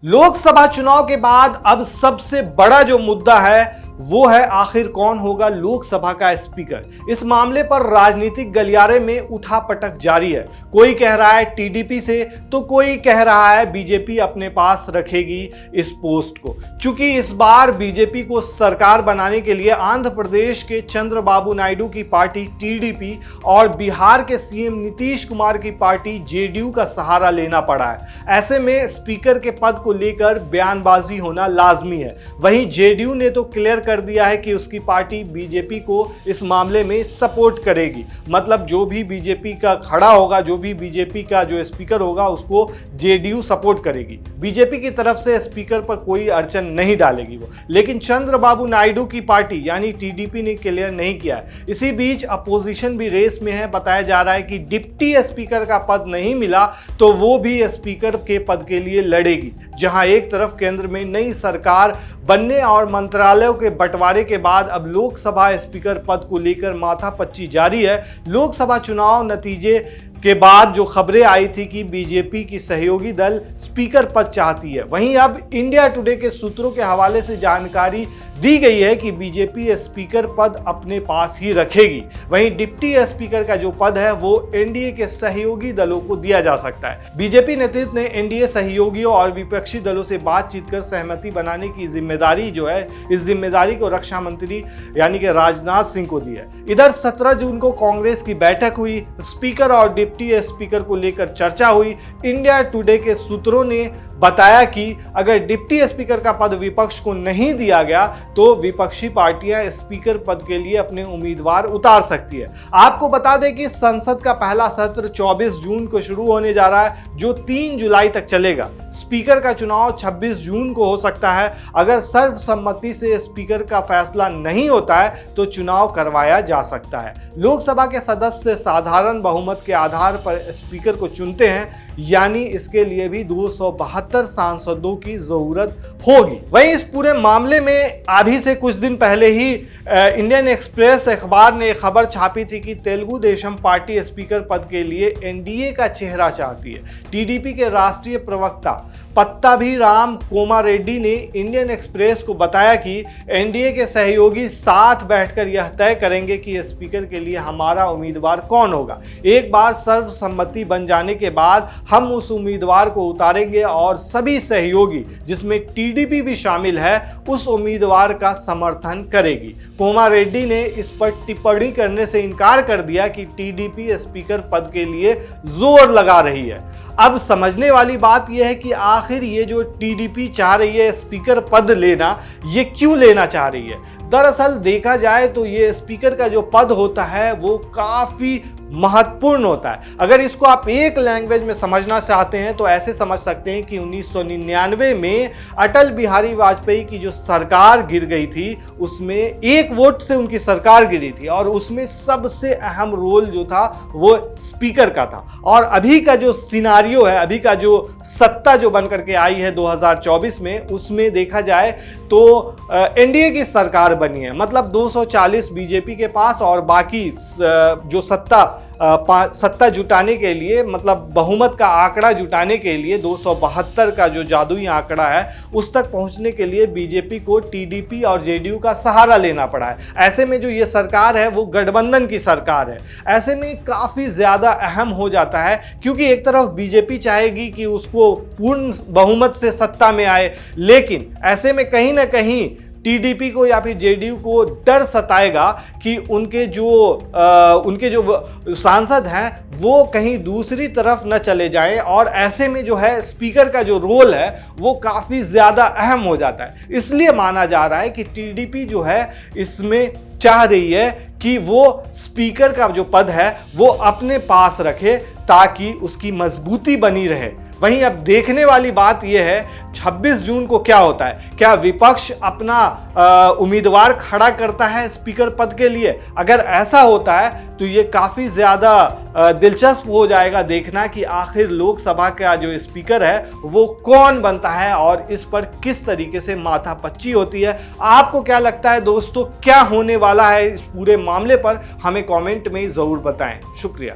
लोकसभा चुनाव के बाद अब सबसे बड़ा जो मुद्दा है वो है आखिर कौन होगा लोकसभा का स्पीकर। इस मामले पर राजनीतिक गलियारे में उठापटक जारी है। कोई कह रहा है टीडीपी से तो कोई कह रहा है बीजेपी अपने पास रखेगी इस पोस्ट को। चूंकि इस बार बीजेपी को सरकार बनाने के लिए आंध्र प्रदेश के चंद्रबाबू नायडू की पार्टी टीडीपी और बिहार के सीएम नीतीश कुमार की पार्टी जेडीयू का सहारा लेना पड़ा है। ऐसे में स्पीकर के पद को लेकर बयानबाजी होना लाजमी है। वहीं जेडीयू ने तो क्लियर कर दिया है कि उसकी पार्टी बीजेपी को इस मामले में सपोर्ट करेगी। मतलब जो भी बीजेपी का खड़ा होगा, जो भी बीजेपी का जो स्पीकर होगा, उसको जेडीयू सपोर्ट करेगी। बीजेपी की तरफ से स्पीकर पर कोई अड़चन नहीं डालेगी वो। लेकिन चंद्रबाबू नायडू की पार्टी यानी टीडीपी ने क्लियर नहीं किया है। इसी बीच अपोजिशन भी रेस में है। बताया जा रहा है कि डिप्टी स्पीकर का पद नहीं मिला तो वो भी स्पीकर के पद के लिए लड़ेगी। जहां एक तरफ केंद्र में नई सरकार बनने और मंत्रालयों के बंटवारे के बाद अब लोकसभा स्पीकर पद को लेकर माथापच्ची जारी है। लोकसभा चुनाव नतीजे के बाद जो खबरें आई थी कि बीजेपी की सहयोगी दल स्पीकर पद चाहती है, वहीं अब इंडिया टुडे के सूत्रों के हवाले से जानकारी दी गई है कि बीजेपी स्पीकर पद अपने पास ही रखेगी। वहीं डिप्टी स्पीकर का जो पद है वो एनडीए के सहयोगी दलों को दिया जा सकता है। बीजेपी नेतृत्व ने एनडीए सहयोगियों और विपक्षी दलों से बातचीत कर सहमति बनाने की जिम्मेदारी जो है, इस जिम्मेदारी को रक्षा मंत्री यानी कि राजनाथ सिंह को दी है। इधर 17 जून को कांग्रेस की बैठक हुई। स्पीकर और डिप्टी स्पीकर को लेकर चर्चा हुई। इंडिया टुडे के सूत्रों ने बताया कि अगर डिप्टी स्पीकर का पद विपक्ष को नहीं दिया गया तो विपक्षी पार्टियां स्पीकर पद के लिए अपने उम्मीदवार उतार सकती है। आपको बता दें कि संसद का पहला सत्र 24 जून को शुरू होने जा रहा है, जो 3 जुलाई तक चलेगा। स्पीकर का चुनाव 26 जून को हो सकता है। अगर सर्वसम्मति से स्पीकर का फैसला नहीं होता है तो चुनाव करवाया जा सकता है। लोकसभा के सदस्य साधारण बहुमत के आधार पर स्पीकर को चुनते हैं, यानी इसके लिए भी 272 सांसदों की जरूरत होगी। वहीं इस पूरे मामले में अभी से कुछ दिन पहले ही इंडियन एक्सप्रेस अखबार ने खबर छापी थी कि तेलुगु देशम पार्टी स्पीकर पद के लिए एनडीए का चेहरा चाहती है। टीडीपी के राष्ट्रीय प्रवक्ता पट्टाभिराम कोमारेड्डी ने इंडियन एक्सप्रेस को बताया कि एनडीए के सहयोगी साथ बैठकर यह तय करेंगे कि स्पीकर के लिए हमारा उम्मीदवार कौन होगा। एक बार सर्वसम्मति बन जाने के बाद हम उस उम्मीदवार को उतारेंगे और सभी सहयोगी, जिसमें टीडीपी भी शामिल है, उस उम्मीदवार का समर्थन करेगी। कोमारेड्डी ने इस पर टिप्पणी करने से इनकार कर दिया कि टीडीपी स्पीकर पद के लिए जोर लगा रही है। अब समझने वाली बात यह है कि आखिर ये जो टीडीपी चाह रही है स्पीकर पद लेना, ये क्यों लेना चाह रही है। दरअसल देखा जाए तो ये स्पीकर का जो पद होता है वो काफी महत्वपूर्ण होता है। अगर इसको आप एक लैंग्वेज में समझना चाहते हैं तो ऐसे समझ सकते हैं कि 1999 में अटल बिहारी वाजपेयी की जो सरकार गिर गई थी, उसमें एक वोट से उनकी सरकार गिरी थी और उसमें सबसे अहम रोल जो था वो स्पीकर का था। और अभी का जो सिनारियो है, अभी का जो सत्ता जो बन करके आई है 2024 में, उसमें देखा जाए तो एनडीए की सरकार बनी है। मतलब 240 बीजेपी के पास और बाकी जो सत्ता जुटाने के लिए, मतलब बहुमत का आंकड़ा जुटाने के लिए 272 का जो जादुई आंकड़ा है उस तक पहुंचने के लिए बीजेपी को टीडीपी और जेडीयू का सहारा लेना पड़ा है। ऐसे में जो ये सरकार है वो गठबंधन की सरकार है। ऐसे में काफी ज्यादा अहम हो जाता है, क्योंकि एक तरफ बीजेपी चाहेगी कि उसको पूर्ण बहुमत से सत्ता में आए, लेकिन ऐसे में कहीं ना कहीं टीडीपी को या फिर जेडीयू को डर सताएगा कि उनके जो सांसद हैं वो कहीं दूसरी तरफ न चले जाएं। और ऐसे में जो है स्पीकर का जो रोल है वो काफ़ी ज़्यादा अहम हो जाता है। इसलिए माना जा रहा है कि टीडीपी जो है इसमें चाह रही है कि वो स्पीकर का जो पद है वो अपने पास रखे ताकि उसकी मजबूती बनी रहे। वहीं अब देखने वाली बात यह है 26 जून को क्या होता है। क्या विपक्ष अपना उम्मीदवार खड़ा करता है स्पीकर पद के लिए? अगर ऐसा होता है तो ये काफ़ी ज़्यादा दिलचस्प हो जाएगा देखना कि आखिर लोकसभा का जो स्पीकर है वो कौन बनता है और इस पर किस तरीके से माथापच्ची होती है। आपको क्या लगता है दोस्तों, क्या होने वाला है इस पूरे मामले पर? हमें कमेंट में ज़रूर बताएं। शुक्रिया।